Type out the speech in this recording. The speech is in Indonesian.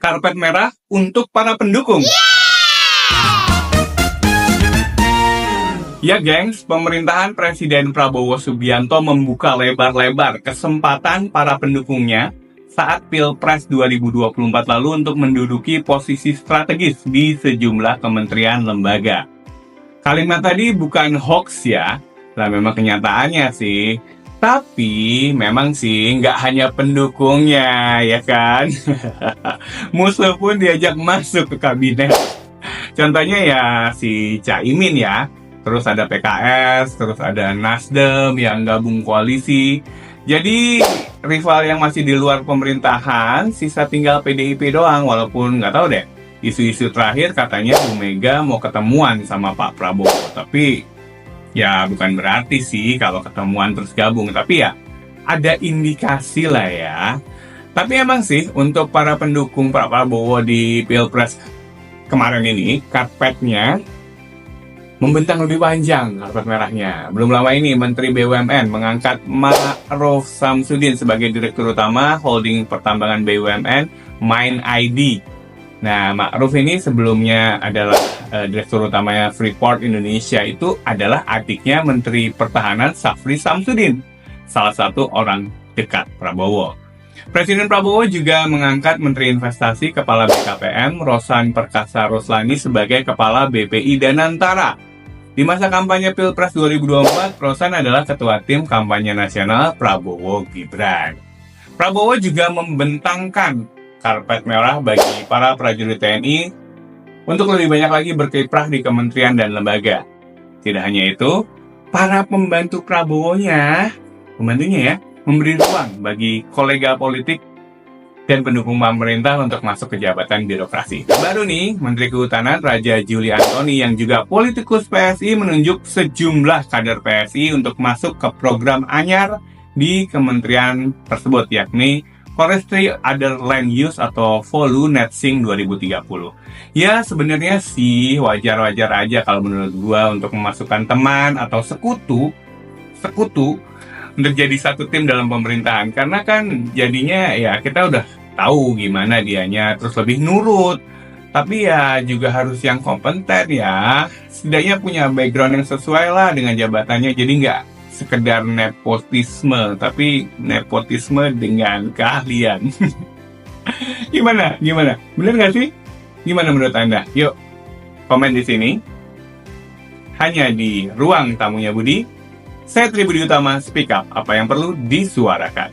karpet merah untuk para pendukung. Ya gengs, pemerintahan Presiden Prabowo Subianto membuka lebar-lebar kesempatan para pendukungnya saat Pilpres 2024 lalu untuk menduduki posisi strategis di sejumlah kementerian lembaga. Kalimat tadi bukan hoax ya, lah memang kenyataannya sih. Tapi memang sih nggak hanya pendukungnya ya kan. Musuh pun diajak masuk ke kabinet. Contohnya ya si Caimin ya. Terus ada PKS, terus ada Nasdem yang gabung koalisi. Jadi rival yang masih di luar pemerintahan, sisa tinggal PDIP doang. Walaupun nggak tahu deh, isu-isu terakhir katanya Bu Mega mau ketemuan sama Pak Prabowo. Tapi ya bukan berarti sih kalau ketemuan terus gabung. Tapi ya ada indikasi lah ya. Tapi emang sih untuk para pendukung Pak Prabowo di Pilpres kemarin ini, karpetnya membentang lebih panjang karpet merahnya. Belum lama ini Menteri BUMN mengangkat Ma'ruf Samsudin sebagai Direktur Utama Holding Pertambangan BUMN Mind ID. Nah, Ma'ruf ini sebelumnya adalah Direktur Utamanya Freeport Indonesia, itu adalah adiknya Menteri Pertahanan Safri Samsudin, salah satu orang dekat Prabowo. Presiden Prabowo juga mengangkat Menteri Investasi Kepala BKPM Rosan Perkasa Roslani sebagai Kepala BPI Danantara. Di masa kampanye Pilpres 2024, Rosan adalah Ketua Tim Kampanye Nasional Prabowo Gibran. Prabowo juga membentangkan karpet merah bagi para prajurit TNI untuk lebih banyak lagi berkiprah di kementerian dan lembaga. Tidak hanya itu, para pembantunya ya, memberi ruang bagi kolega politik dan pendukung pemerintah untuk masuk ke jabatan birokrasi. Baru nih, Menteri Kehutanan Raja Juli Antoni yang juga politikus PSI menunjuk sejumlah kader PSI untuk masuk ke program anyar di kementerian tersebut, yakni Forestry Other Land Use atau VOLU Netsing 2030. Ya sebenarnya sih wajar-wajar aja kalau menurut gua untuk memasukkan teman atau sekutu untuk jadi satu tim dalam pemerintahan, karena kan jadinya ya kita udah tahu gimana dianya, terus lebih nurut. Tapi ya juga harus yang kompeten ya, setidaknya punya background yang sesuai lah dengan jabatannya, jadi nggak sekedar nepotisme, tapi nepotisme dengan keahlian. Gimana? Bener nggak sih? Gimana menurut Anda? Yuk, komen di sini. Hanya di ruang tamunya Budi. Saya Tri Budi Utama, speak up apa yang perlu disuarakan.